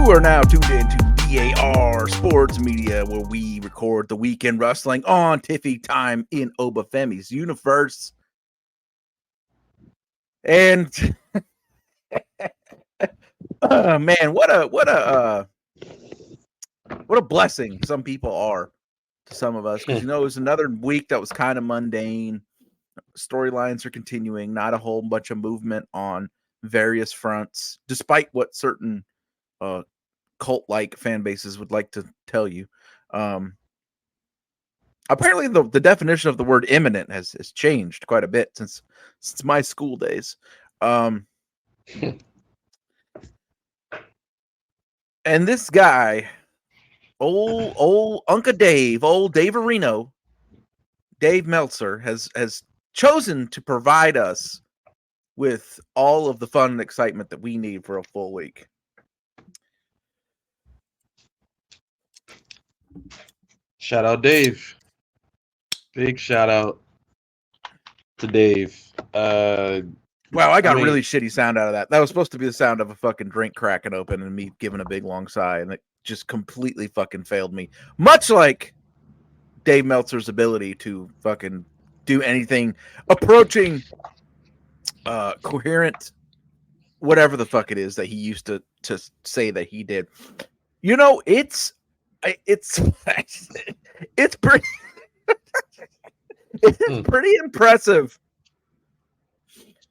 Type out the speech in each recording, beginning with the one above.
You are now tuned into DAR Sports Media, where we record the weekend wrestling on Tiffy time in Obafemi's universe. And man, what a blessing some people are to some of us, because it was another week that was kind of mundane. Storylines are continuing, not a whole bunch of movement on various fronts, despite what certain cult-like fan bases would like to tell you. Apparently the definition of the word imminent has changed quite a bit since my school days. And this guy, old Uncle Dave, old Dave Areno, Dave Meltzer, has chosen to provide us with all of the fun and excitement that we need for a full week. Shout out Dave. Big shout out to Dave. Wow, I got really shitty sound out of that. That was supposed to be the sound of a fucking drink cracking open and me giving a big long sigh, and it just completely fucking failed me. Much like Dave Meltzer's ability to fucking do anything approaching coherent, whatever the fuck it is that he used to say that he did. It's pretty it's pretty impressive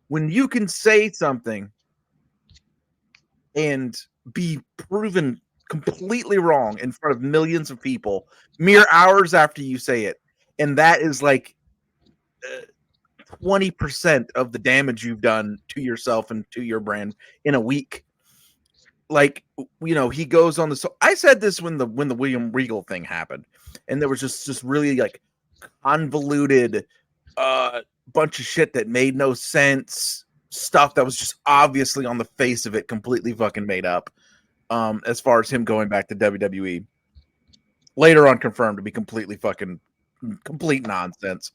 when you can say something and be proven completely wrong in front of millions of people mere hours after you say it. And that is like 20% of the damage you've done to yourself and to your brand in a week. Like, he goes on the. I said this when the William Regal thing happened, and there was just really like convoluted bunch of shit that made no sense, stuff that was just obviously on the face of it completely fucking made up. As far as him going back to WWE, later on confirmed to be complete nonsense,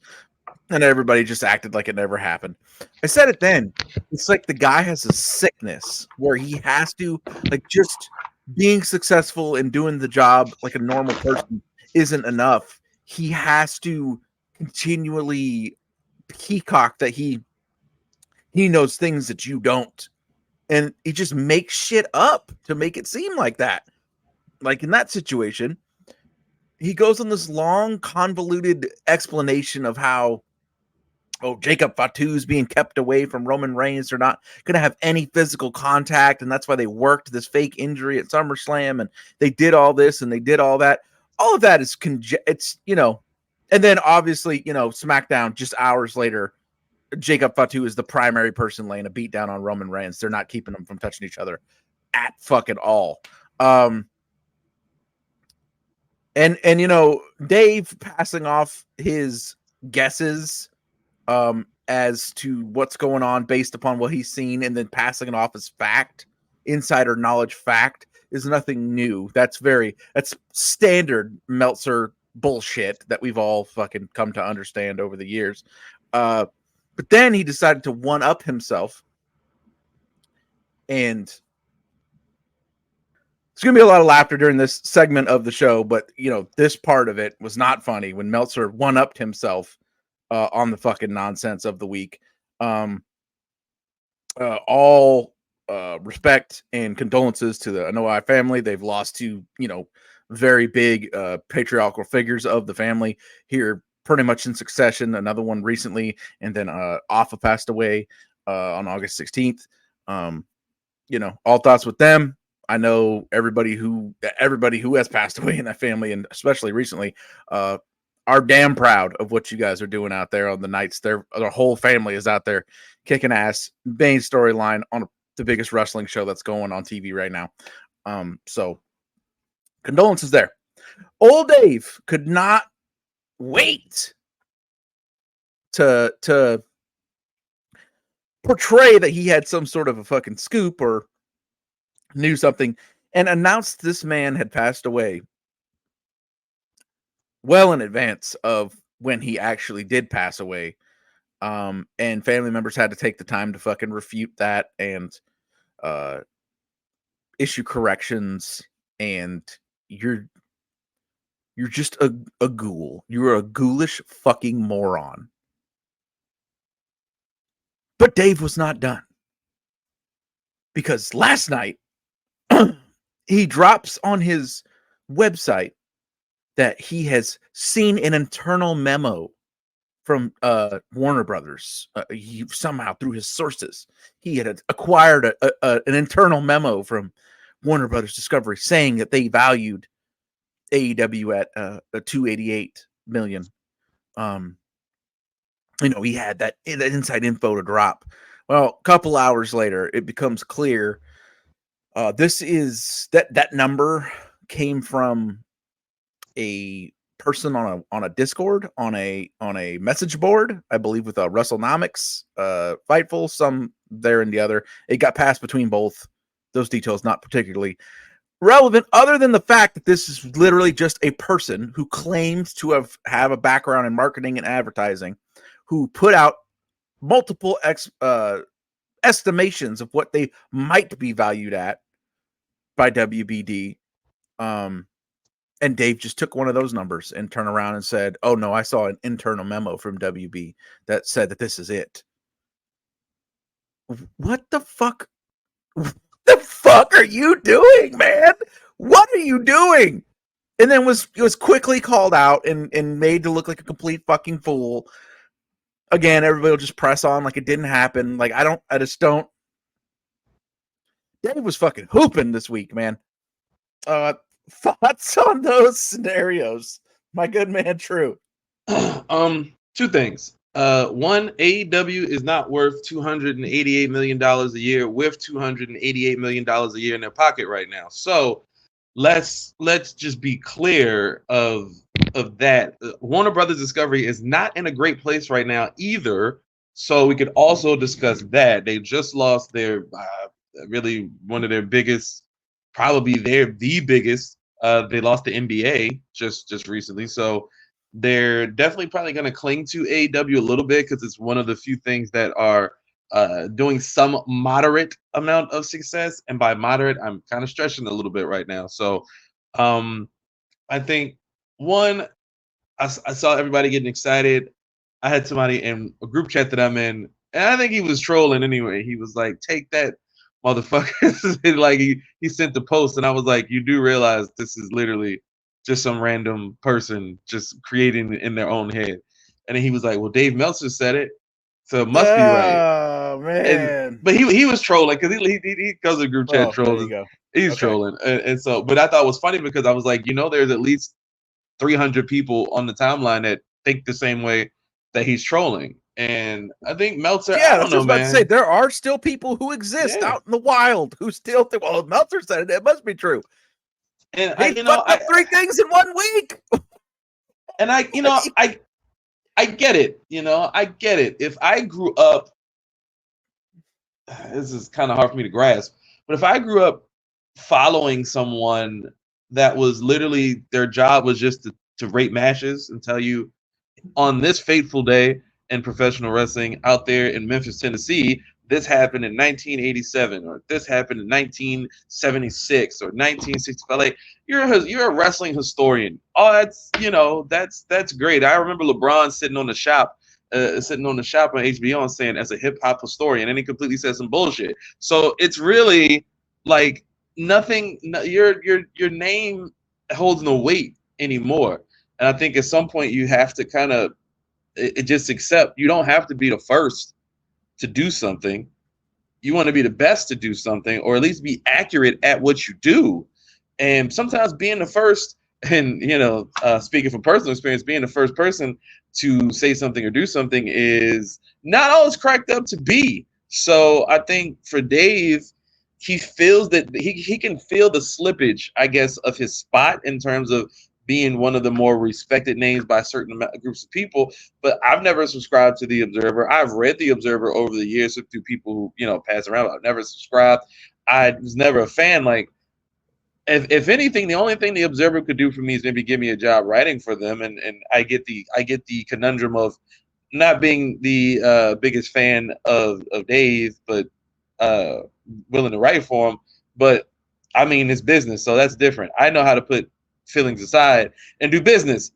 and everybody just acted like it never happened. I said it then. It's like the guy has a sickness where he has to, like, just being successful and doing the job like a normal person isn't enough. He has to continually peacock that he knows things that you don't, and he just makes shit up to make it seem like that. Like in that situation, he goes on this long convoluted explanation of how Jacob Fatu's being kept away from Roman Reigns. They're not going to have any physical contact, and that's why they worked this fake injury at SummerSlam, and they did all this and they did all that. All of that is and then obviously, SmackDown just hours later, Jacob Fatu is the primary person laying a beat down on Roman Reigns. They're not keeping them from touching each other at fucking all. And Dave passing off his guesses as to what's going on based upon what he's seen, and then passing it off as fact, insider knowledge fact, is nothing new. That's standard Meltzer bullshit that we've all fucking come to understand over the years. But then he decided to one-up himself, and there's going to be a lot of laughter during this segment of the show, but, this part of it was not funny when Meltzer one-upped himself on the fucking nonsense of the week. All respect and condolences to the Anoa'i family. They've lost two, very big patriarchal figures of the family here pretty much in succession. Another one recently, and then Alpha passed away on August 16th. All thoughts with them. I know everybody who has passed away in that family, and especially recently, are damn proud of what you guys are doing out there on the nights. Their whole family is out there kicking ass. Main storyline on the biggest wrestling show that's going on TV right now. So condolences there. Old Dave could not wait to portray that he had some sort of a fucking scoop or knew something, and announced this man had passed away well in advance of when he actually did pass away. And family members had to take the time to fucking refute that and issue corrections, and you're just a ghoul. You're a ghoulish fucking moron. But Dave was not done. Because last night, he drops on his website that he has seen an internal memo from Warner Brothers. He somehow, through his sources, he had acquired an internal memo from Warner Brothers Discovery saying that they valued AEW at $288 million. He had that inside info to drop. Well, a couple hours later, it becomes clear this is that number came from a person on a Discord, on a message board, I believe, with a WrestleNomics, Fightful, some there and the other. It got passed between both. Those details not particularly relevant, other than the fact that this is literally just a person who claims to have a background in marketing and advertising, who put out multiple estimations of what they might be valued at by WBD. And Dave just took one of those numbers and turned around and said, "Oh no, I saw an internal memo from WB that said that this is it." What the fuck? What the fuck are you doing, man? What are you doing? And then was quickly called out and made to look like a complete fucking fool. Again, everybody will just press on like it didn't happen. Like I just don't. Dave was fucking hooping this week, man. Thoughts on those scenarios, my good man? True. Two things. One, AEW is not worth $288 million a year with $288 million a year in their pocket right now. So let's just be clear of that. Warner Brothers Discovery is not in a great place right now either. So we could also discuss that. They just lost their really one of their biggest, probably the biggest. They lost the NBA just recently. So they're definitely probably going to cling to AEW a little bit because it's one of the few things that are doing some moderate amount of success. And by moderate, I'm kind of stretching a little bit right now. So I think, one, I saw everybody getting excited. I had somebody in a group chat that I'm in, and I think he was trolling anyway. He was like, "Take that, motherfucker." Like he sent the post, and I was like, "You do realize this is literally just some random person just creating in their own head." And then he was like, "Well, Dave Meltzer said it, so it must be right." Oh man! But he was trolling because he goes to group chat trolls. There you go. He's Okay. trolling, and so. But I thought it was funny because I was like, there's at least 300 people on the timeline that think the same way that he's trolling. And I think Meltzer, I don't know, man. To say, there are still people who exist out in the wild who still think, well, Meltzer said it, it must be true. And he fucked up 3 things in 1 week. And I get it. I get it. If I grew up, this is kind of hard for me to grasp, but if I grew up following someone that was literally their job was just to rate matches and tell you on this fateful day in professional wrestling out there in Memphis, Tennessee, this happened in 1987 or this happened in 1976 or 1965. Like you're a wrestling historian. Oh, that's great. I remember LeBron sitting on the shop on HBO and saying, as a hip hop historian, and he completely said some bullshit. So it's really like nothing. Your name holds no weight anymore. And I think at some point you have to kind of just accept you don't have to be the first to do something. You want to be the best to do something, or at least be accurate at what you do. And sometimes being the first, and speaking from personal experience, being the first person to say something or do something is not always cracked up to be. So I think for Dave, he feels that he can feel the slippage, I guess, of his spot in terms of being one of the more respected names by certain groups of people. But I've never subscribed to The Observer. I've read The Observer over the years through people who, pass around. I've never subscribed. I was never a fan. Like, if anything, the only thing The Observer could do for me is maybe give me a job writing for them. And I get the conundrum of not being the biggest fan of Dave, but willing to write for him. But I mean, it's business, so that's different. I know how to put feelings aside and do business,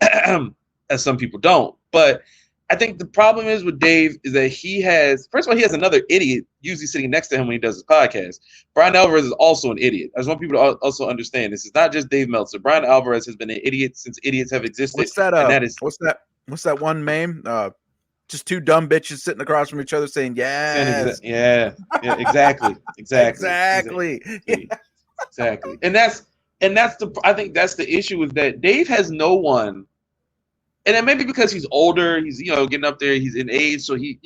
as some people don't. But I think the problem is with Dave is that he has, first of all, he has another idiot usually sitting next to him when he does his podcast. Brian Alvarez is also an idiot. I just want people to also understand this is not just Dave Meltzer. Brian Alvarez has been an idiot since idiots have existed. What's that? And that is What's that one meme? Just two dumb bitches sitting across from each other saying yes. yeah, exactly. Exactly. Exactly. And that's I think that's the issue is that Dave has no one, and it may be because he's older, he's getting up there, he's in age, so he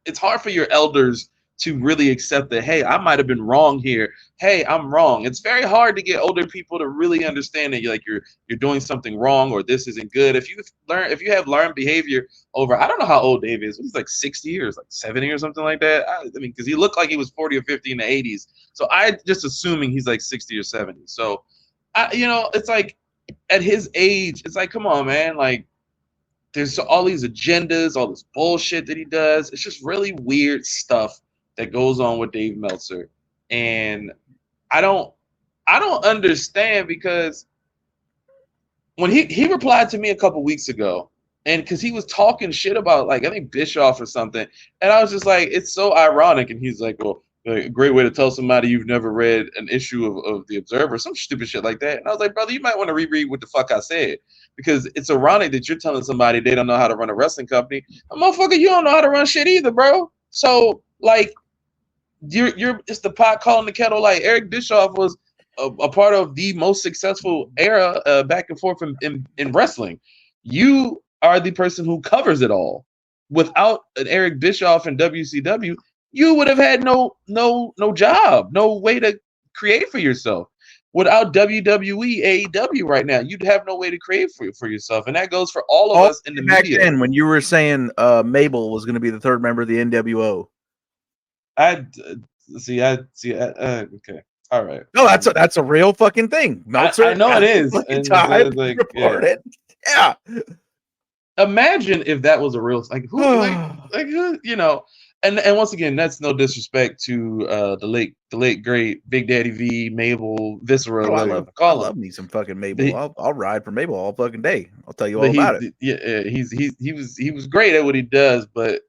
it's hard for your elders to really accept that, hey, I might have been wrong here. Hey, I'm wrong. It's very hard to get older people to really understand that you're doing something wrong or this isn't good. If you have learned behavior over, I don't know how old Dave is. He's like 60 or like 70 or something like that. I mean, because he looked like he was 40 or 50 in the 80s. So I just assuming he's like 60 or 70. So it's like at his age, it's like, come on, man, like there's all these agendas, all this bullshit that he does. It's just really weird stuff that goes on with Dave Meltzer. And I don't understand, because when he replied to me a couple weeks ago, and because he was talking shit about, like, I think Bischoff or something, and I was just like, it's so ironic. And he's like, well, a great way to tell somebody you've never read an issue of the Observer, some stupid shit like that. And I was like, brother, you might want to reread what the fuck I said, because it's ironic that you're telling somebody they don't know how to run a wrestling company. Motherfucker, you don't know how to run shit either, bro. So like, you're it's the pot calling the kettle. Like, Eric Bischoff was a part of the most successful era back and forth in wrestling. You are the person who covers it all. Without an Eric Bischoff in WCW, you would have had no job, no way to create for yourself. Without WWE, AEW right now, you'd have no way to create for yourself. And that goes for all of us in the back media. then when you were saying Mabel was going to be the third member of the NWO. I see. Okay. All right. No, that's a real fucking thing. Meltzer, I know it is. And report it. Yeah. Imagine if that was a real, like, who, like who, and once again, that's no disrespect to the late great Big Daddy V, Mabel, Viscera. I love me some fucking Mabel. I'll ride for Mabel all fucking day. I'll tell you all about it. Yeah, he was great at what he does, but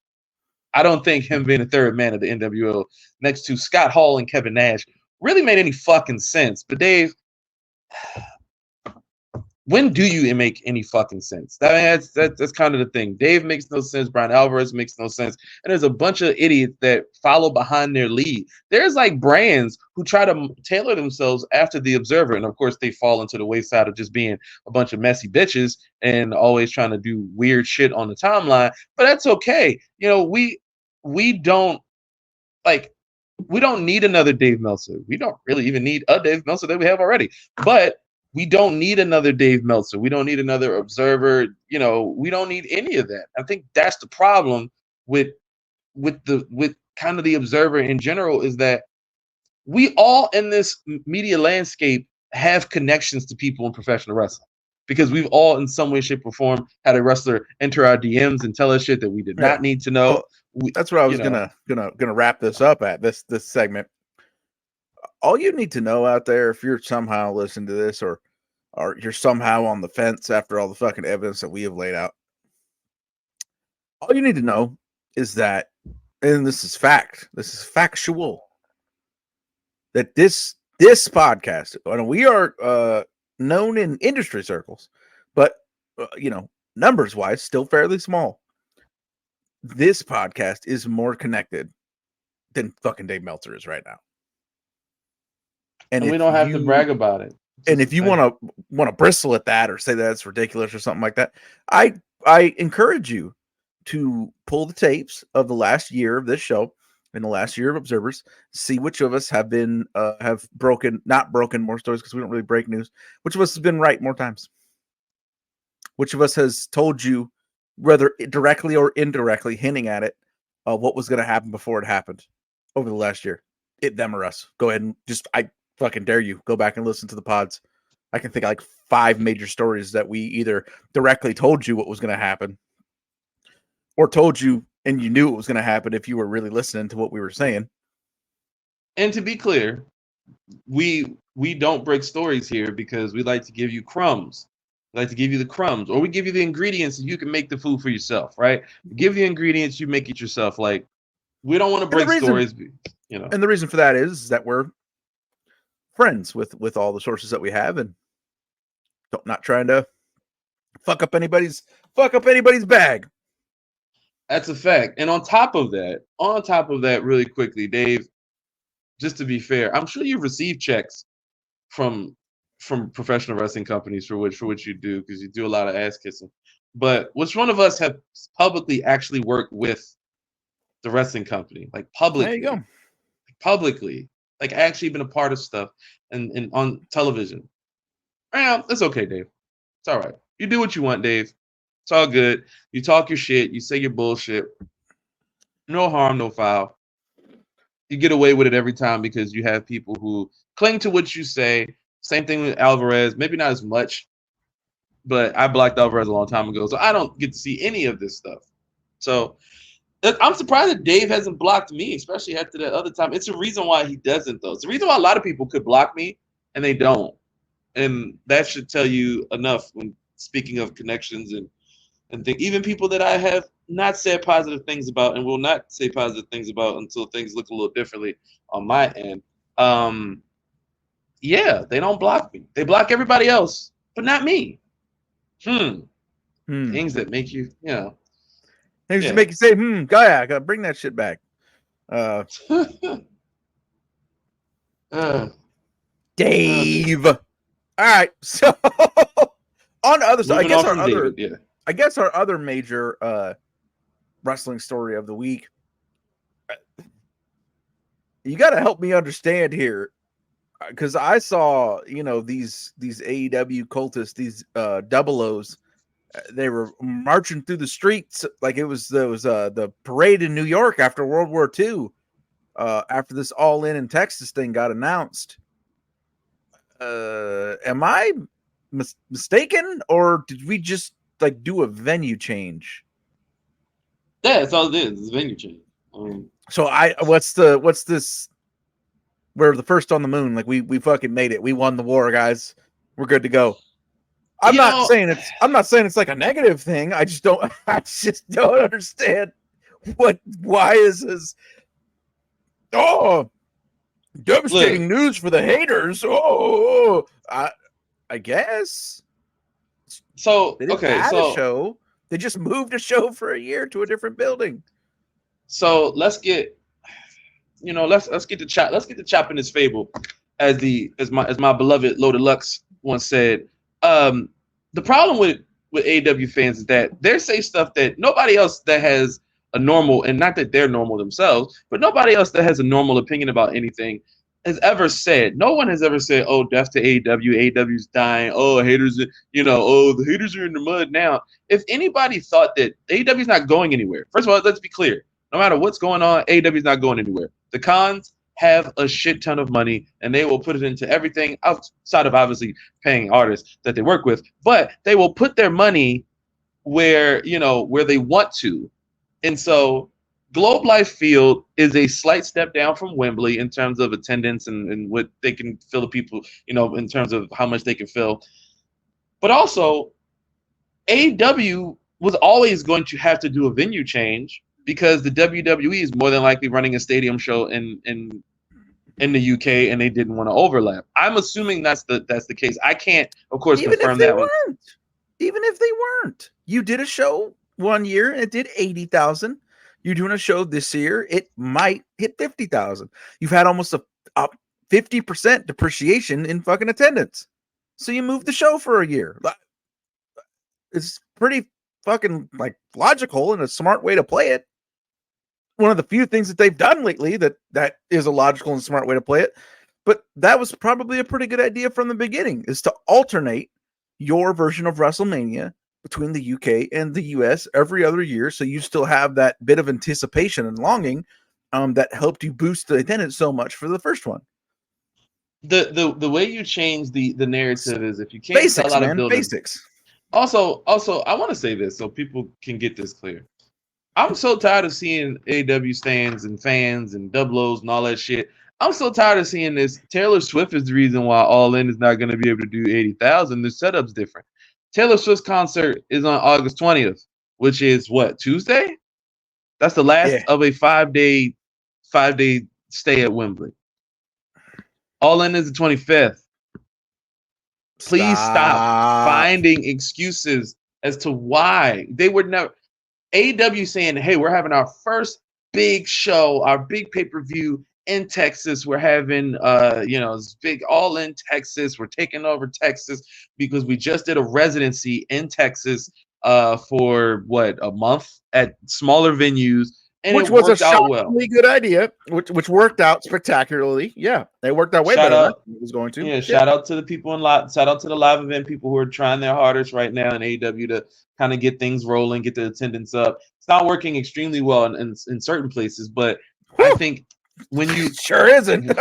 I don't think him being a third man of the NWO next to Scott Hall and Kevin Nash really made any fucking sense. But Dave, when do you make any fucking sense? That's kind of the thing. Dave makes no sense. Brian Alvarez makes no sense. And there's a bunch of idiots that follow behind their lead. There's like brands who try to tailor themselves after the Observer. And of course, they fall into the wayside of just being a bunch of messy bitches and always trying to do weird shit on the timeline. But that's okay. We don't need another Dave Meltzer. We don't really even need a Dave Meltzer that we have already. But we don't need another Dave Meltzer. We don't need another Observer. We don't need any of that. I think that's the problem with kind of the Observer in general, is that we all in this media landscape have connections to people in professional wrestling, because we've all in some way, shape, or form had a wrestler enter our DMs and tell us shit that we did not need to know. That's what I was gonna wrap this up at this segment. All you need to know out there, if you're somehow listening to this, or you're somehow on the fence after all the fucking evidence that we have laid out, all you need to know is that, and this is fact, this is factual, that this podcast, and we are known in industry circles, but numbers wise, still fairly small. This podcast is more connected than fucking Dave Meltzer is right now. And we don't have to brag about it. And if you want to bristle at that or say that's ridiculous or something like that, I encourage you to pull the tapes of the last year of this show and the last year of Observers, see which of us have been not broken more stories, because we don't really break news. Which of us has been right more times? Which of us has told you, whether directly or indirectly, hinting at it, what was going to happen before it happened over the last year? Them or us? Go ahead and I fucking dare you, go back and listen to the pods. I can think of like 5 major stories that we either directly told you what was going to happen, or told you and you knew it was going to happen if you were really listening to what we were saying. And to be clear, we don't break stories here because we like to give you crumbs. We like to give you the crumbs, or we give you the ingredients and you can make the food for yourself, right? We give you ingredients, you make it yourself. Like, we don't want to And the break reason, stories, you know. and the reason for that is that we're friends with all the sources that we have, and not trying to fuck up anybody's bag. That's a fact. And on top of that, really quickly, Dave, just to be fair, I'm sure you've received checks from professional wrestling companies for which you do, because you do a lot of ass kissing. But which one of us have publicly actually worked with the wrestling company, like There you go. publicly, like actually been a part of stuff and on television? Well, it's okay, Dave. It's all right. You do what you want, Dave. It's all good. You talk your shit. You say your bullshit. No harm, no foul. You get away with it every time because you have people who cling to what you say. Same thing with Alvarez. Maybe not as much, but I blocked Alvarez a long time ago, so I don't get to see any of this stuff. So I'm surprised that Dave hasn't blocked me, especially after that other time. It's a reason why he doesn't, though. It's the reason why a lot of people could block me and they don't. And that should tell you enough when speaking of connections and think, even people that I have not said positive things about and will not say positive things about until things look a little differently on my end. Yeah, they don't block me. They block everybody else, but not me. Things that make you, Things that make you say, I gotta bring that shit back. Dave. All right, so on the other side, I guess our other major wrestling story of the week. You got to help me understand here, because I saw these AEW cultists, these double O's. They were marching through the streets like it was the parade in New York after World War II. After this All In Texas thing got announced. Am I mistaken, or did we just like do a venue change? Yeah, that's all it is. It's a venue change. So what's this? We're the first on the moon. Like we fucking made it. We won the war, guys. We're good to go. I'm not saying it's like a negative thing. I just don't understand why is this devastating news for the haters. I guess. So they didn't add a show. They just moved a show for a year to a different building. So let's get the chop in this fable, as my beloved Loaded Lux once said. The problem with AEW fans is that they say stuff that nobody else that has a normal, and not that they're normal themselves, but nobody else that has a normal opinion about anything has ever said. No one has ever said, "Oh, death to AEW. AEW's dying. Oh, haters, the haters are in the mud now." If anybody thought that AEW's not going anywhere, first of all, let's be clear. No matter what's going on, AEW's not going anywhere. The cons have a shit ton of money, and they will put it into everything outside of obviously paying artists that they work with. But they will put their money where they want to. And so Globe Life Field is a slight step down from Wembley in terms of attendance and what they can fill the people, in terms of how much they can fill. But also, AEW was always going to have to do a venue change because the WWE is more than likely running a stadium show in the UK, and they didn't want to overlap. I'm assuming that's the case. I can't, of course, confirm that one. Even if they weren't, you did a show one year, it did 80,000. You're doing a show this year, it might hit 50,000. You've had almost a 50% depreciation in fucking attendance. So you moved the show for a year. It's pretty fucking like logical and a smart way to play it. One of the few things that they've done lately that is a logical and smart way to play it. But that was probably a pretty good idea from the beginning, is to alternate your version of WrestleMania between the UK and the US every other year, so you still have that bit of anticipation and longing that helped you boost the attendance so much for the first one. The way you change the narrative is if you can't sell out a building. Basics. Also, I want to say this so people can get this clear. I'm so tired of seeing AEW stands and fans and double O's and all that shit. I'm so tired of seeing this. Taylor Swift is the reason why All In is not going to be able to do 80,000. The setup's different. Taylor Swift's concert is on August 20th, which is what, Tuesday? That's the last Yeah. of a 5-day stay at Wembley. All In is the 25th. Please stop finding excuses as to why they would never. AEW saying, hey, we're having our first big show, our big pay-per-view in Texas. We're having this big All In Texas. We're taking over Texas because we just did a residency in Texas for a month at smaller venues, and which it was a worked out well. shockingly good idea, which worked out spectacularly. Yeah, it worked out way better than it was going to. Yeah, shout out to the people shout out to the live event people who are trying their hardest right now in AEW to kind of get things rolling, get the attendance up. It's not working extremely well in certain places, but I think when you sure isn't.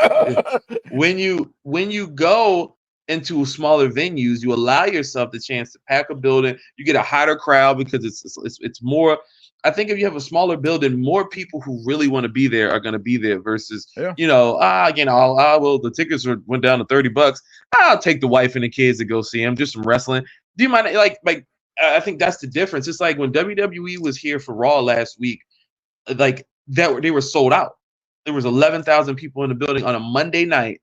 when you go into smaller venues, you allow yourself the chance to pack a building. You get a hotter crowd because it's more. I think if you have a smaller building, more people who really want to be there are going to be there versus, well, the tickets went down to $30. I'll take the wife and the kids to go see them, just some wrestling. Do you mind? I think that's the difference. It's like when WWE was here for Raw last week, like that they were sold out. There was 11,000 people in the building on a Monday night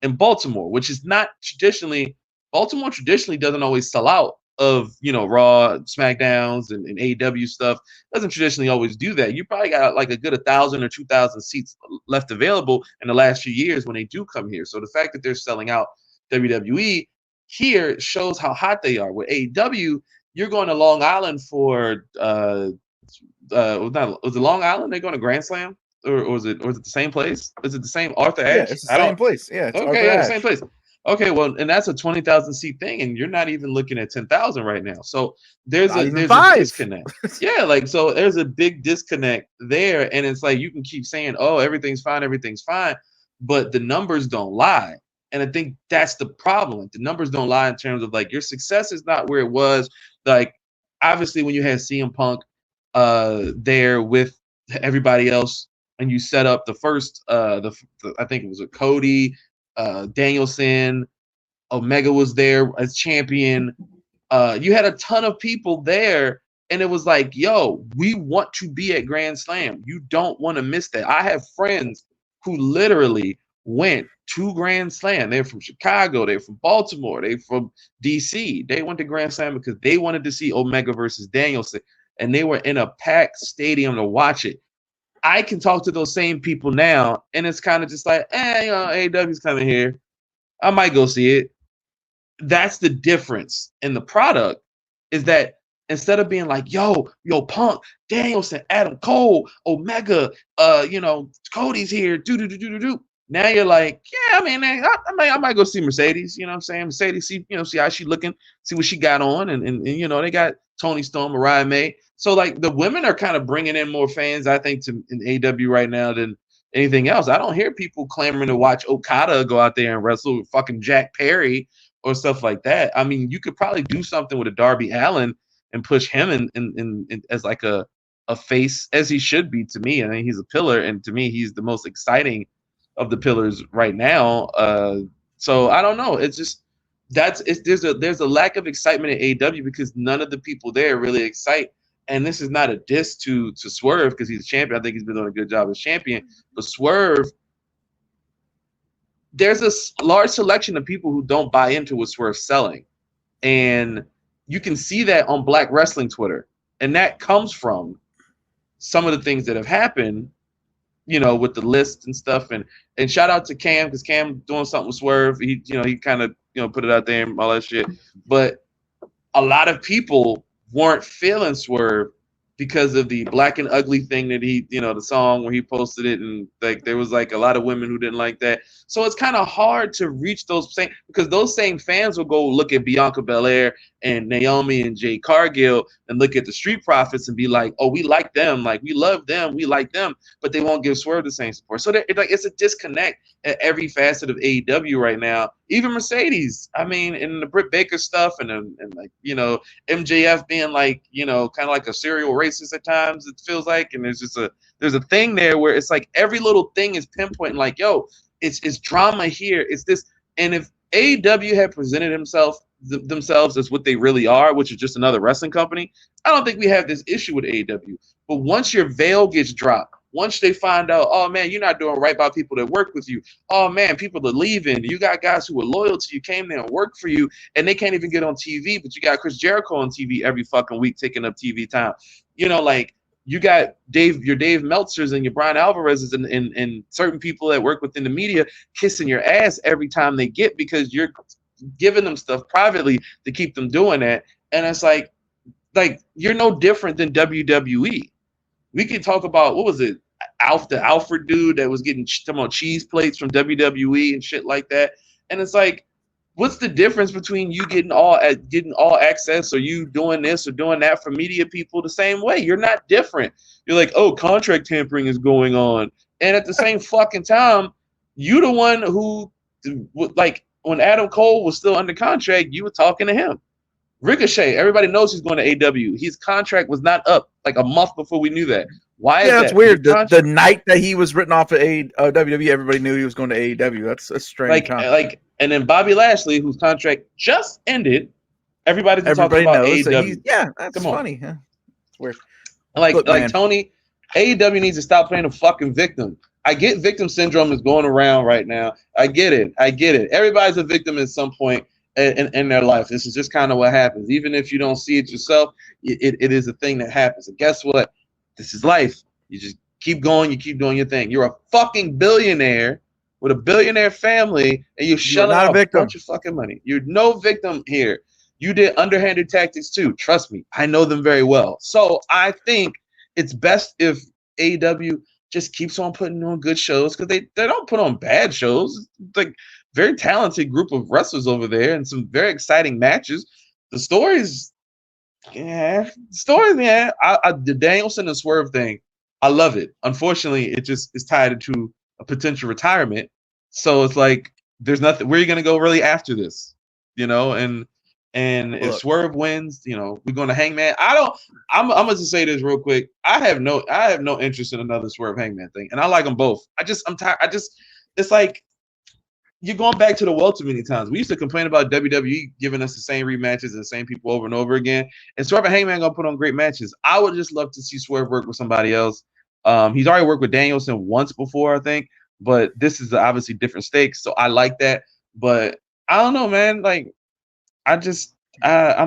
in Baltimore, which is not traditionally. Baltimore traditionally doesn't always sell out of Raw, SmackDowns, and AEW stuff. Doesn't traditionally always do that. You probably got like a good 1,000 or 2,000 seats left available in the last few years when they do come here. So the fact that they're selling out WWE here shows how hot they are. With AEW, you're going to Long Island for was it Long Island? They're going to Grand Slam, or was it the same place? Is it the same Arthur Ashe? Yeah, it's the same place. Yeah, it's okay, Arthur Ashe. The same place. Okay, well, and that's a 20,000 seat thing, and you're not even looking at 10,000 right now. So there's a disconnect. Yeah, so there's a big disconnect there, and it's like you can keep saying, "Oh, everything's fine," but the numbers don't lie, and I think that's the problem. Like, the numbers don't lie in terms of like your success is not where it was. Like, obviously, when you had CM Punk there with everybody else, and you set up the first, I think it was a Cody. Danielson, Omega was there as champion. You had a ton of people there, and it was like, yo, we want to be at Grand Slam. You don't want to miss that. I have friends who literally went to Grand Slam. They're from Chicago, they're from Baltimore, they're from DC. They went to Grand Slam because they wanted to see Omega versus Danielson, and they were in a packed stadium to watch it. I can talk to those same people now, and it's kind of just like, AEW's coming here. I might go see it. That's the difference in the product, is that instead of being like, yo, Punk, Danielson, Adam Cole, Omega, Cody's here, do. Now you're like, yeah, I mean, I might go see Mercedes. You know what I'm saying? Mercedes, see how she looking, see what she got on, and they got Toni Storm, Mariah May. So like the women are kind of bringing in more fans, I think, in AEW right now than anything else. I don't hear people clamoring to watch Okada go out there and wrestle with fucking Jack Perry or stuff like that. I mean, you could probably do something with a Darby Allin and push him in as like a face, as he should be to me. I mean, he's a pillar, and to me, he's the most exciting of the pillars right now. So I don't know. It's just there's a lack of excitement at AEW because none of the people there really excite. And this is not a diss to Swerve because he's a champion. I think he's been doing a good job as champion. But Swerve, there's a large selection of people who don't buy into what Swerve's selling. And you can see that on Black Wrestling Twitter. And that comes from some of the things that have happened, with the list and stuff. And shout out to Cam, because Cam doing something with Swerve. He kind of, put it out there and all that shit. But a lot of people weren't feeling Swerve because of the Black and Ugly thing that he, the song where he posted it, and like there was like a lot of women who didn't like that. So it's kind of hard to reach those same, because those same fans will go look at Bianca Belair and Naomi and Jay Cargill and look at the Street Profits and be like, oh, we like them, like we love them, we like them, but they won't give Swerve the same support. So it's a disconnect at every facet of AEW right now. Even Mercedes, I mean, and the Britt Baker stuff, and like, you know, MJF being like, you know, kind of like a serial racist at times, it feels like, and there's a thing there where it's like every little thing is pinpointing, like, yo, it's drama here, it's this. And if AEW had presented themselves as what they really are, which is just another wrestling company, I don't think we have this issue with AEW. But once your veil gets dropped, once they find out, oh man, you're not doing right by people that work with you. Oh man, people are leaving. You got guys who are loyal to you, came there and worked for you, and they can't even get on TV, but you got Chris Jericho on TV every fucking week taking up TV time. You know, like, you got your Dave Meltzers and your Brian Alvarez's and certain people that work within the media kissing your ass every time they get, because you're giving them stuff privately to keep them doing that. And it's like you're no different than WWE. We could talk about, what was it, the Alfred dude that was getting cheese plates from WWE and shit like that. And it's like, what's the difference between you getting all access, or you doing this or doing that for media people the same way? You're not different. You're like, oh, contract tampering is going on. And at the same fucking time, you the one who, like, when Adam Cole was still under contract, you were talking to him. Ricochet, everybody knows he's going to AW. His contract was not up like a month before we knew that. Why is that? That's weird. The night that he was written off at WWE, everybody knew he was going to AEW. That's a strange. And then Bobby Lashley, whose contract just ended, everybody's been talking about AEW. That's funny. Huh? It's weird. Look, Tony, AEW needs to stop playing the fucking victim. I get victim syndrome is going around right now. I get it. Everybody's a victim at some point in their life. This is just kind of what happens. Even if you don't see it yourself, it is a thing that happens. And guess what? This is life. You just keep going. You keep doing your thing. You're a fucking billionaire with a billionaire family, and you're shelling out a bunch of fucking money. You're no victim here. You did underhanded tactics too. Trust me, I know them very well. So I think it's best if AEW just keeps on putting on good shows, because they don't put on bad shows. It's like very talented group of wrestlers over there and some very exciting matches. The stories, the Danielson and Swerve thing, I love it. Unfortunately, it just is tied into a potential retirement. So it's like, there's nothing. Where are you going to go really after this? You know, and if Swerve wins, you know, we're going to Hangman. I'm gonna just say this real quick. I have no interest in another Swerve Hangman thing, and I like them both. I'm tired. It's like, you're going back to the well too many times. We used to complain about WWE giving us the same rematches and the same people over and over again. And Swerve and Hangman gonna put on great matches. I would just love to see Swerve work with somebody else. He's already worked with Danielson once before, I think, but this is obviously different stakes. So I like that. But I don't know, man. Like, I'm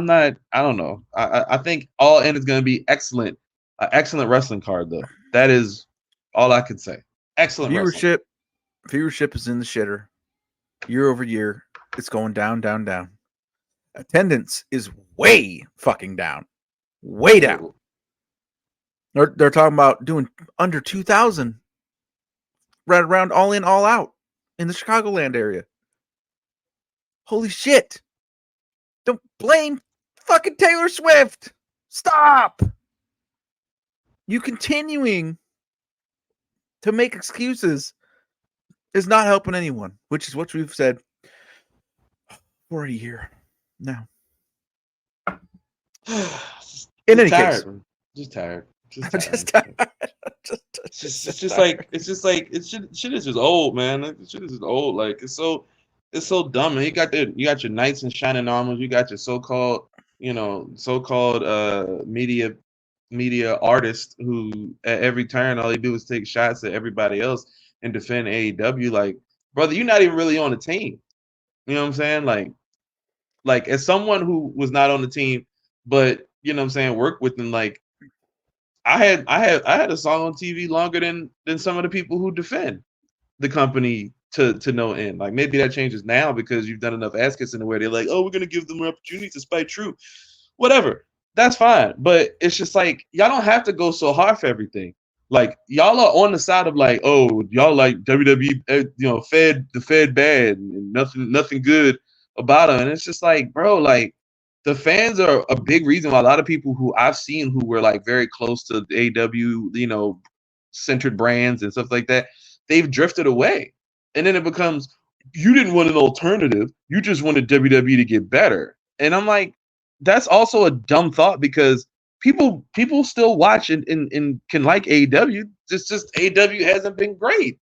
not. I don't know. I think All In is gonna be excellent. Excellent wrestling card, though. That is all I can say. Excellent viewership. Viewership is in the shitter. Year over year, it's going down, down, down. Attendance is way fucking down. Way down. They're talking about doing under 2,000 right around All In, All Out in the Chicagoland area. Holy shit. Don't blame fucking Taylor Swift. Stop. You continuing to make excuses is not helping anyone, which is what we've said for a year now. In any case, just tired. Shit is just old, man. Shit is just old. Like, it's so dumb. Man. You got your knights in shining armor. You got your so-called media artists who at every turn all they do is take shots at everybody else and defend AEW. Like, brother, you're not even really on the team. You know what I'm saying? Like as someone who was not on the team, but you know what I'm saying, work with them. Like, I had a song on TV longer than some of the people who defend the company to no end. Like, maybe that changes now because you've done enough ass kissing where they're like, oh, we're gonna give them an opportunity to spite true. Whatever. That's fine. But it's just like, y'all don't have to go so hard for everything. Like, y'all are on the side of like, oh, y'all like WWE, fed bad and nothing good about them. And it's just like, bro, like, the fans are a big reason why a lot of people who I've seen who were like very close to the AW, centered brands and stuff like that, they've drifted away. And then it becomes, you didn't want an alternative. You just wanted WWE to get better. And I'm like, that's also a dumb thought because people still watch and can like AEW. It's just AEW hasn't been great.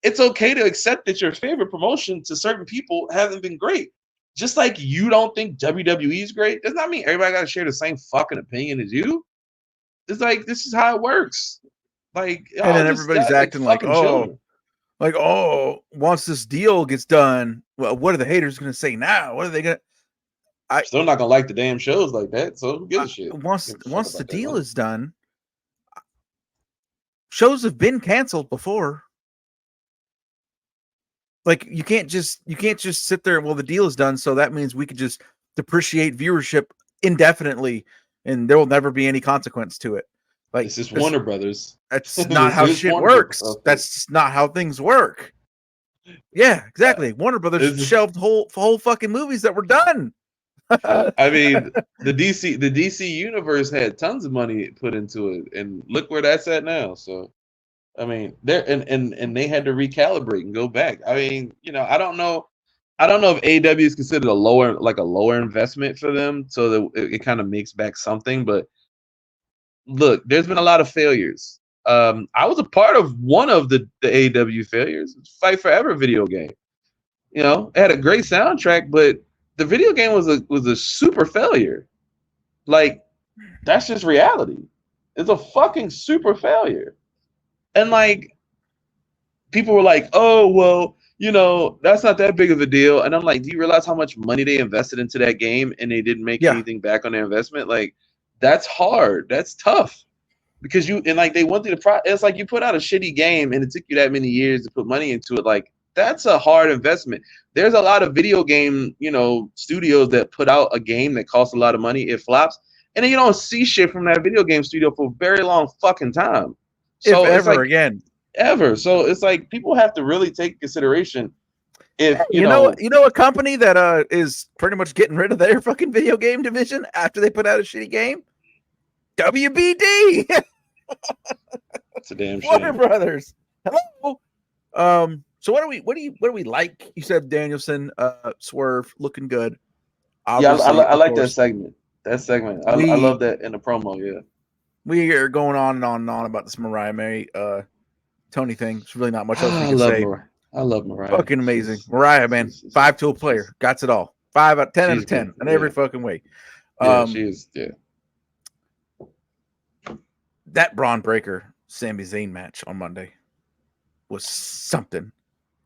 It's okay to accept that your favorite promotion to certain people hasn't been great. Just like you don't think WWE is great, does not mean everybody got to share the same fucking opinion as you. It's like, this is how it works. Like, And then everybody's acting like, children. Once this deal gets done, well, what are the haters going to say now? What are they going to? I'm still not gonna like the damn shows like that. So who gives a shit? Once the deal is done, shows have been canceled before. Like you can't just sit there. Well, the deal is done, so that means we could just depreciate viewership indefinitely, and there will never be any consequence to it. Like this is Warner Brothers. That's not how shit works. That's not how things work. Yeah, exactly. Warner Brothers shelved whole fucking movies that were done. I mean, the DC universe had tons of money put into it, and look where that's at now. So, I mean, and they had to recalibrate and go back. I mean, I don't know if AEW is considered a lower investment for them, so that it kind of makes back something. But look, there's been a lot of failures. I was a part of one of the AEW failures, Fight Forever video game. It had a great soundtrack, but the video game was a super failure. Like, that's just reality. It's a fucking super failure. And like, people were like, oh, well, that's not that big of a deal. And I'm like, do you realize how much money they invested into that game and they didn't make anything back on their investment? Like, that's hard. That's tough. Because they want you to it's like you put out a shitty game and it took you that many years to put money into it. Like, that's a hard investment. There's a lot of video game, studios that put out a game that costs a lot of money. It flops. And then you don't see shit from that video game studio for a very long fucking time. So if ever again. Ever. So it's like people have to really take consideration. If you know a company that is pretty much getting rid of their fucking video game division after they put out a shitty game? WBD. That's a damn shame. Warner Brothers. Hello. So what do we like? You said Danielson, Swerve, looking good. Obviously, I like that segment. I love that in the promo. Yeah, we are going on and on and on about this Mariah May, Tony thing. It's really not much else we can say. I love Mariah. Fucking amazing, Mariah, man. 5-tool player, got it all. 5 out 10 out of 10 in every fucking way. She is. Yeah. That Braun Breaker Sami Zayn match on Monday was something.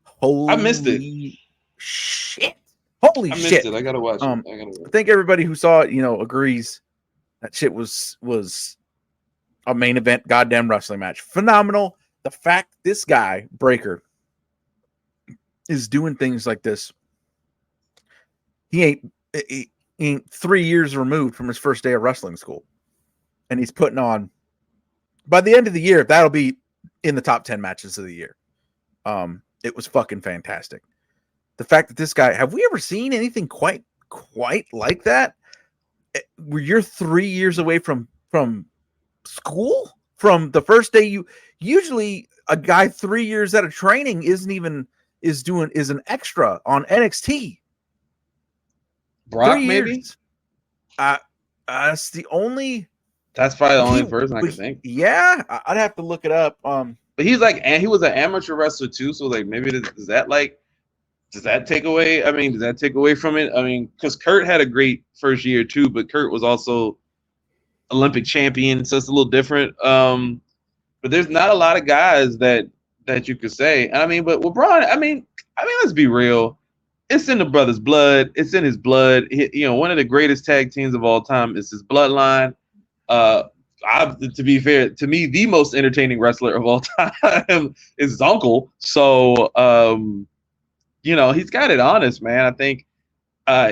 Holy I missed it. Shit. Holy I shit. Missed it. I gotta watch it. I think everybody who saw it, agrees that shit was a main event goddamn wrestling match. Phenomenal. The fact this guy, Breaker, is doing things like this. He ain't 3 years removed from his first day of wrestling school. And he's putting on, by the end of the year, that'll be in the top 10 matches of the year. It was fucking fantastic. The fact that this guy, have we ever seen anything quite like that? Where you're 3 years away from school, from the first day usually a guy 3 years out of training is an extra on NXT. Brock, maybe? That's the only. That's probably the only person I can think. Yeah, I'd have to look it up. But he was an amateur wrestler too, so like maybe does that take away? I mean, does that take away from it? I mean, because Kurt had a great first year too, but Kurt was also Olympic champion, so it's a little different. But there's not a lot of guys that you could say. I mean, but with Braun, I mean, let's be real. It's in the brother's blood. It's in his blood. One of the greatest tag teams of all time is his bloodline. To be fair, to me, the most entertaining wrestler of all time is his uncle. So, he's got it honest, man. I think,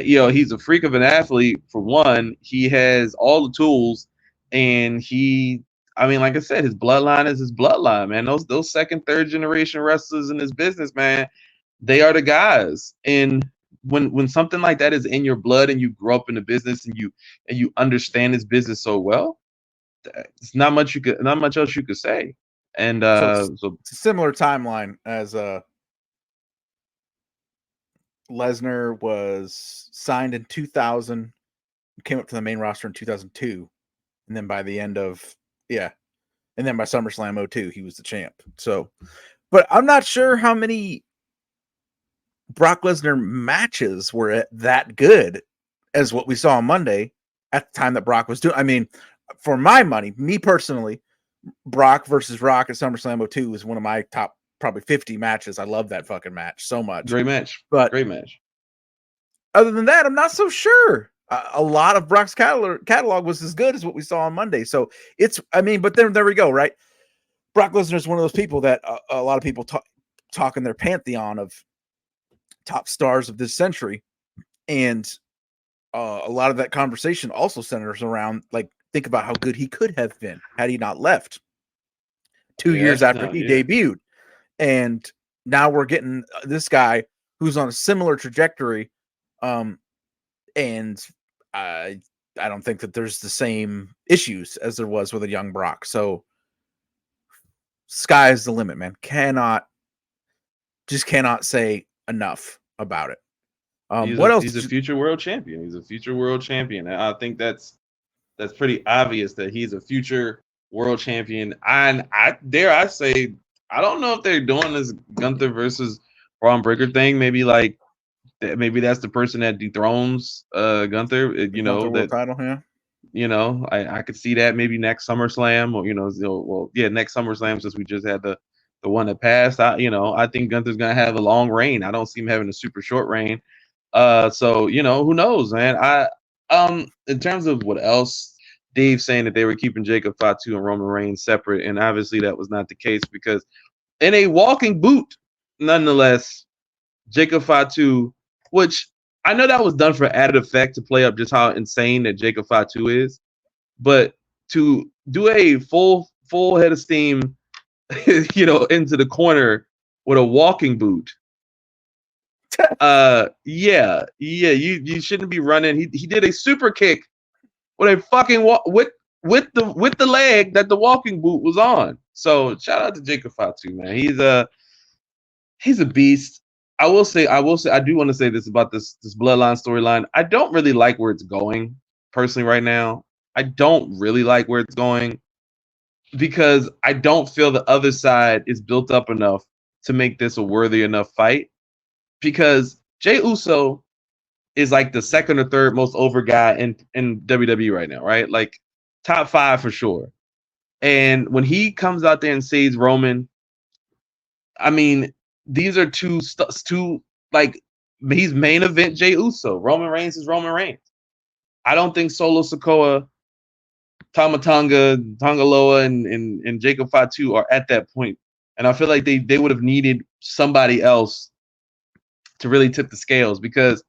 he's a freak of an athlete, for one. He has all the tools, and like I said, his bloodline is his bloodline, man. Those second, third generation wrestlers in this business, man, they are the guys. And when something like that is in your blood and you grow up in the business and you understand this business so well, it's not much else you could say. And So so it's a similar timeline as Lesnar was signed in 2000, came up to the main roster in 2002, and then by the end of and then by SummerSlam 02, he was the champ. So, but I'm not sure how many Brock Lesnar matches were that good as what we saw on Monday at the time that Brock was doing. I mean, for my money, me personally, Brock versus Rock at SummerSlam 02 was one of my top probably 50 matches. I love that fucking match so much. great match. But Great match. other than that, I'm not so sure. A lot of Brock's catalog was as good as what we saw on Monday. So it's, I mean, but there we go, right? Brock Lesnar is one of those people that a lot of people talk in their pantheon of top stars of this century. And a lot of that conversation also centers around, like, think about how good he could have been had he not left 2 years after he debuted. And now we're getting this guy who's on a similar trajectory. And I don't think that there's the same issues as there was with a young Brock. So sky is the limit, man. Cannot say enough about it. What else? He's a future world champion. He's a future world champion. And I think that's pretty obvious that he's a future world champion. And I dare say, I don't know if they're doing this Gunther versus Braun Breaker thing. Maybe that's the person that dethrones Gunther. You know, Gunther world title, yeah. You know, I could see that maybe next SummerSlam, or next SummerSlam, since we just had the one that passed. I think Gunther's gonna have a long reign. I don't see him having a super short reign. So who knows, man? In terms of what else, Dave saying that they were keeping Jacob Fatu and Roman Reigns separate, and obviously that was not the case, because in a walking boot, nonetheless, Jacob Fatu, which I know that was done for added effect to play up just how insane that Jacob Fatu is, but to do a full head of steam, into the corner with a walking boot. You shouldn't be running. He did a super kick with a fucking with the leg that the walking boot was on. So shout out to Jacob Fatu, man. He's a beast. I will say, I do want to say this about this bloodline storyline. I don't really like where it's going personally right now. I don't really like where it's going because I don't feel the other side is built up enough to make this a worthy enough fight. Because Jey Uso is like the second or third most over guy in WWE right now, right? Like top 5 for sure. And when he comes out there and saves Roman, I mean, these are two like, he's main event Jey Uso. Roman Reigns is Roman Reigns. I don't think Solo Sikoa, Tama Tonga Loa, and Jacob Fatu are at that point. And I feel like they would have needed somebody else to really tip the scales, because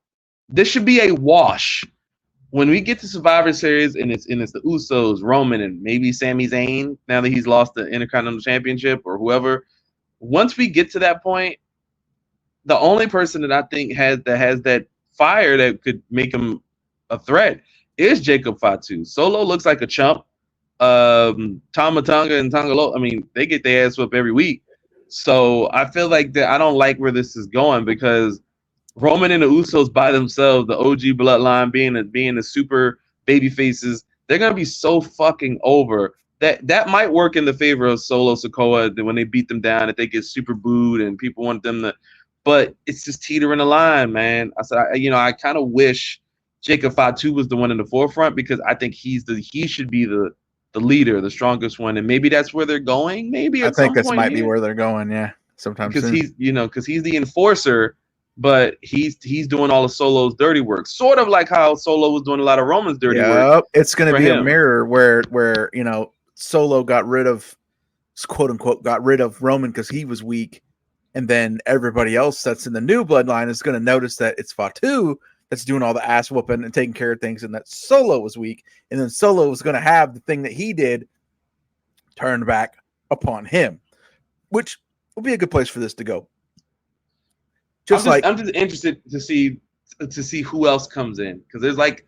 this should be a wash. When we get to Survivor Series and it's the Usos, Roman, and maybe Sami Zayn, now that he's lost the Intercontinental Championship, or whoever, once we get to that point, the only person that I think has that fire that could make him a threat is Jacob Fatu. Solo looks like a chump. Tama Tonga and Tonga Loa, I mean, they get their ass whooped every week. So I feel like that I don't like where this is going, because Roman and the Usos by themselves, the OG bloodline being the super baby faces, they're gonna be so fucking over that might work in the favor of Solo Sikoa when they beat them down, if they get super booed and people want them to, but it's just teetering the line, man. I kind of wish Jacob Fatu was the one in the forefront, because I think he should be the leader, the strongest one, and maybe that's where they're going. Maybe at some point, I think this might be where they're going. Yeah, sometimes because he's the enforcer, but he's doing all of Solo's dirty work, sort of like how Solo was doing a lot of Roman's dirty work. It's going to be a mirror where Solo got rid of, quote unquote, Roman because he was weak, and then everybody else that's in the new bloodline is going to notice that it's Fatu that's doing all the ass whooping and taking care of things, and that Solo was weak, and then Solo was going to have the thing that he did turned back upon him, which will be a good place for this to go. I'm just interested to see to see who else comes in, because there's like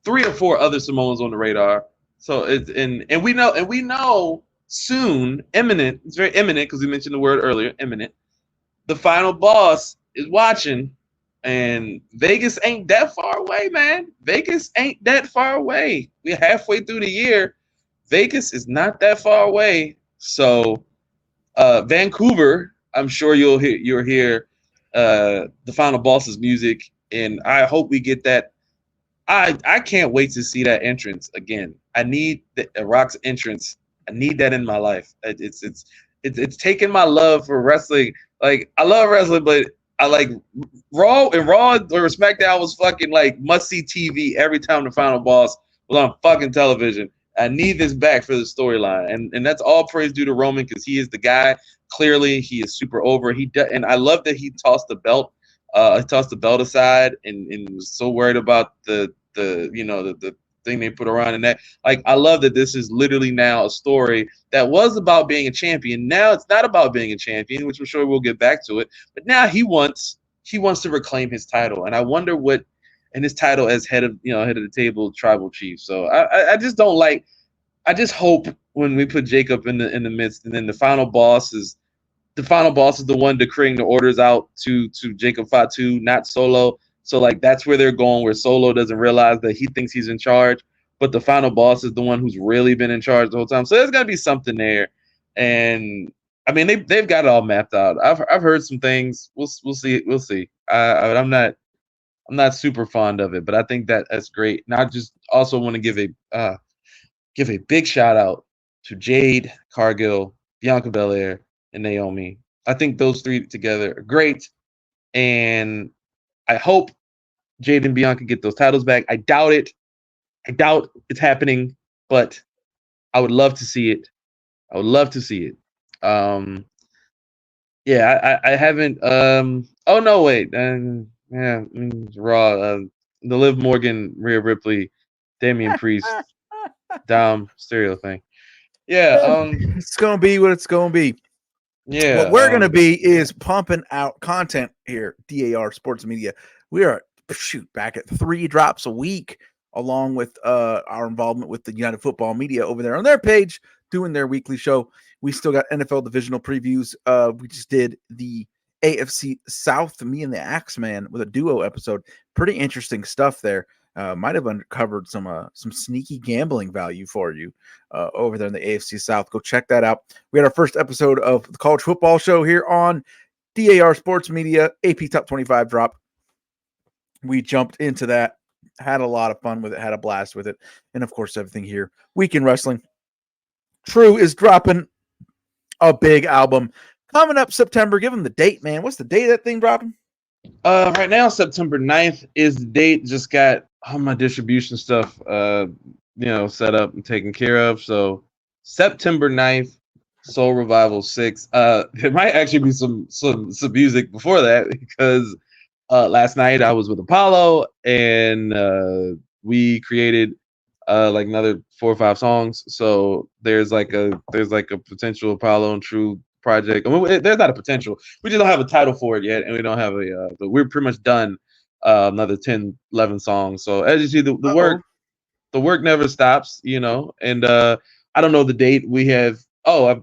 3 or 4 other Samoans on the radar. So it's and we know soon, imminent. It's very imminent because we mentioned the word earlier, imminent. The final boss is watching, and Vegas ain't that far away, man. Vegas ain't that far away. We're halfway through the year. Vegas is not that far away. So Vancouver, I'm sure you'll hear the final boss's music, and I hope we get that. I can't wait to see that entrance again. I need the Rock's entrance. I need that in my life. It's taken my love for wrestling. Like, I love wrestling, but I like Raw or SmackDown was fucking like must see TV every time the final boss was on fucking television. I need this back for the storyline, and that's all praise due to Roman, because he is the guy. Clearly, he is super over. And I love that he tossed the belt. He tossed the belt aside and was so worried about the thing they put around in that. Like, I love that this is literally now a story that was about being a champion. Now it's not about being a champion, which I'm sure we'll get back to it. But now he wants to reclaim his title, and I wonder what. And his title as head of the table tribal chief. So I just don't like. I just hope when we put Jacob in the midst, and then the final boss is the one decreeing the orders out to Jacob Fatu, not Solo. So like that's where they're going, where Solo doesn't realize that he thinks he's in charge, but the final boss is the one who's really been in charge the whole time. So there's gonna be something there, and I mean they've got it all mapped out. I've heard some things. We'll see. I'm not super fond of it, but I think that's great. And I just also want to give a big shout out to Jade, Cargill, Bianca Belair, and Naomi. I think those 3 together are great, and I hope Jade and Bianca get those titles back. I doubt it. I doubt it's happening, but I would love to see it. Yeah, I haven't. Oh no, wait. Yeah, Raw. The Liv Morgan, Rhea Ripley, Damian Priest, Dom Stereo thing. Yeah, it's gonna be what it's gonna be. Yeah, what we're gonna be is pumping out content here. DAR Sports Media. We are back at 3 drops a week, along with our involvement with the United Football Media over there on their page, doing their weekly show. We still got NFL divisional previews. We just did the AFC South, me and the Axeman, with a duo episode. Pretty interesting stuff there. Might have uncovered some sneaky gambling value for you over there in the AFC South. Go check that out. We had our first episode of the College Football Show here on DAR Sports Media, AP Top 25 drop. We jumped into that, had a lot of fun with it, had a blast with it, and of course everything here. Weekend Wrestling. True is dropping a big album coming up September. Give them the date, man. What's the date of that thing dropping? Right now, September 9th is the date. Just got all my distribution stuff, set up and taken care of. So September 9th, Soul Revival 6. There might actually be some music before that, because last night I was with Apollo, and we created like another 4 or 5 songs. So there's like a potential Apollo and True project. I mean, there's not a potential. We just don't have a title for it yet, and we don't have but we're pretty much done another 10, 11 songs. So as you see, the work never stops, and I don't know the date. We have I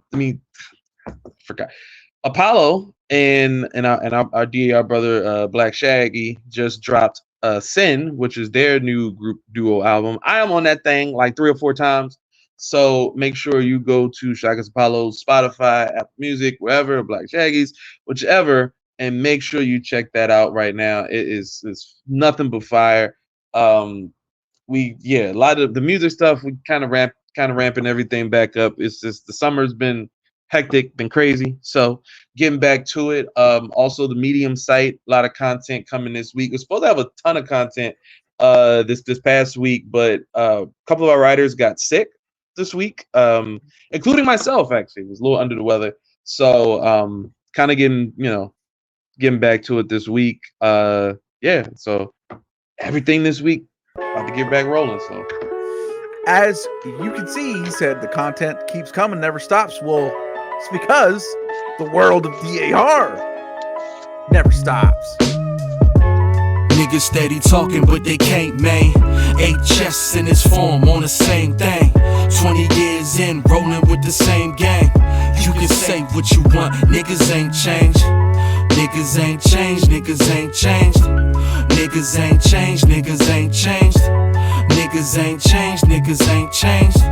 forgot. Apollo and our DAR brother Black Shaggy just dropped Sin, which is their new group duo album. I am on that thing like 3 or 4 times. So make sure you go to Shaka's Apollo's Spotify, Apple Music, wherever, Black Shaggy's, whichever, and make sure you check that out right now. It's nothing but fire. A lot of the music stuff, we kind of ramping everything back up. It's just the summer's been hectic, been crazy. So getting back to it. Also the Medium site, a lot of content coming this week. We're supposed to have a ton of content this past week, but a couple of our writers got sick this week, including myself. Actually, was a little under the weather. So kind of getting back to it this week. So everything this week about to get back rolling. So as you can see, he said the content keeps coming, never stops. Well, it's because the world of DAR never stops. Nigga, Niggas steady talking, but they can't main. 8 chests in this form on the same thing. 20 years in, rolling with the same gang. You can say what you want, niggas ain't changed. Niggas ain't changed, niggas ain't changed. Niggas ain't changed, niggas ain't changed. Niggas ain't changed, niggas ain't changed.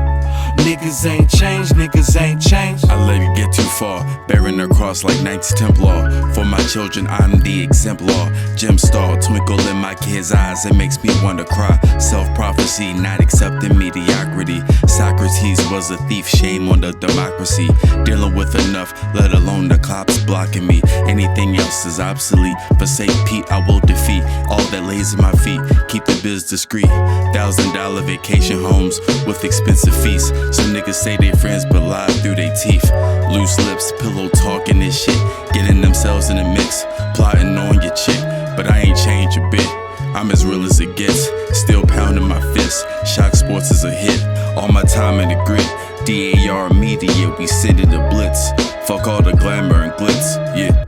Niggas ain't changed, niggas ain't changed. I let it get too far, bearing the cross like Knights Templar. For my children, I'm the exemplar. Gem star, twinkle in my kids' eyes, it makes me want to cry. Self-prophecy, not accepting mediocrity. Socrates was a thief, shame on the democracy. Dealing with enough, let alone the cops blocking me. Anything else is obsolete. Forsake Pete, I will defeat all that lays at my feet. Keep the biz discreet. $1,000 vacation homes with expensive feasts. Some niggas say they friends but lie through their teeth. Loose lips, pillow talking and shit. Getting themselves in the mix, plotting on your chick. But I ain't changed a bit. I'm as real as it gets. Still pounding my fist. Shock Sports is a hit. All my time in the grid. DAR Media, we sending the blitz. Fuck all the glamour and glitz, yeah.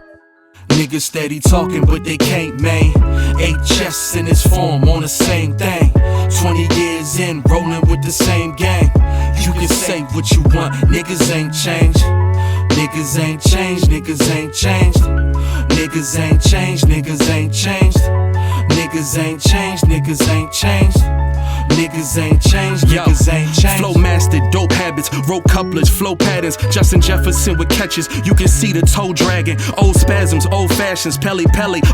Niggas steady talking, but they can't main. 8 chests in this form on the same thing. 20 years in, rolling with the same gang. You can say what you want, niggas ain't changed. Niggas ain't changed, niggas ain't changed. Niggas ain't changed, niggas ain't changed. Niggas ain't changed, niggas ain't changed. Niggas ain't changed, niggas ain't changed. Flow master, dope habits, rope couplets, flow patterns. Justin Jefferson with catches, you can see the toe dragging. Old spasms, old fashions, Pelly,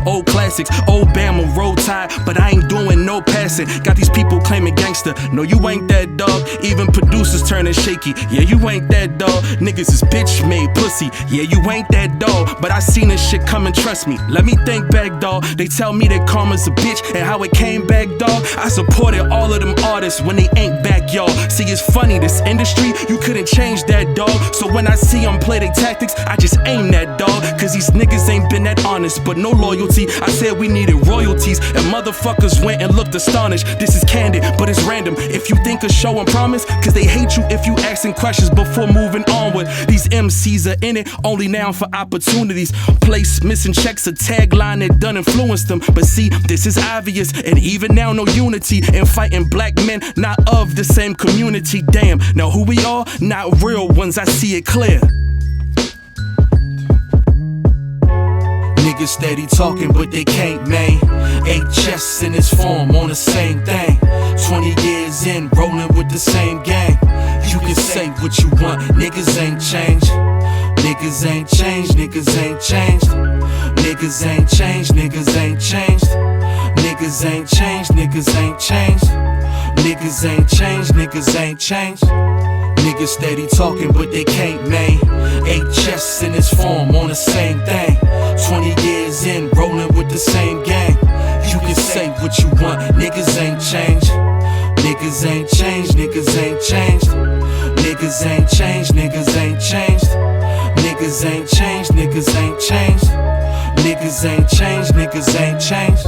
old classics, old Bama, roll tide, but I ain't doing no passing. Got these people claiming gangster, no you ain't that dog. Even producers turning shaky, yeah you ain't that dog. Niggas is bitch made pussy, yeah you ain't that dog. But I seen this shit coming, trust me, let me think back dog. They tell me that karma's a bitch and how it came back dog. I supported all of them artists when they ain't back, y'all. See, it's funny, this industry, you couldn't change that, dog. So when I see them play their tactics, I just aim that, dog. Cause these niggas ain't been that honest, but no loyalty. I said we needed royalties, and motherfuckers went and looked astonished. This is candid, but it's random. If you think of show and promise, cause they hate you if you asking questions before moving onward. These MCs are in it only now for opportunities. Place missing checks, a tagline that done influenced them. But see, this is obvious, and even now no unity in fighting black men not of the same community. Damn, now who we are? Not real ones, I see it clear. Niggas steady talking, but they can't main. 8 chests in this form on the same thing. 20 years in, rolling with the same gang. You can say what you want, niggas ain't changed. Niggas ain't changed, niggas ain't changed. Niggas ain't changed, niggas ain't changed. Niggas ain't changed, niggas ain't changed. Niggas ain't changed, niggas ain't changed. Niggas steady talking, but they can't main. 8 chests in this form on the same thing. 20 years in, rolling with the same gang. You can say what you want, niggas ain't changed. Niggas ain't changed, niggas ain't changed. Niggas ain't changed, niggas ain't changed. Niggas ain't changed, niggas ain't changed. Niggas ain't changed, niggas ain't changed.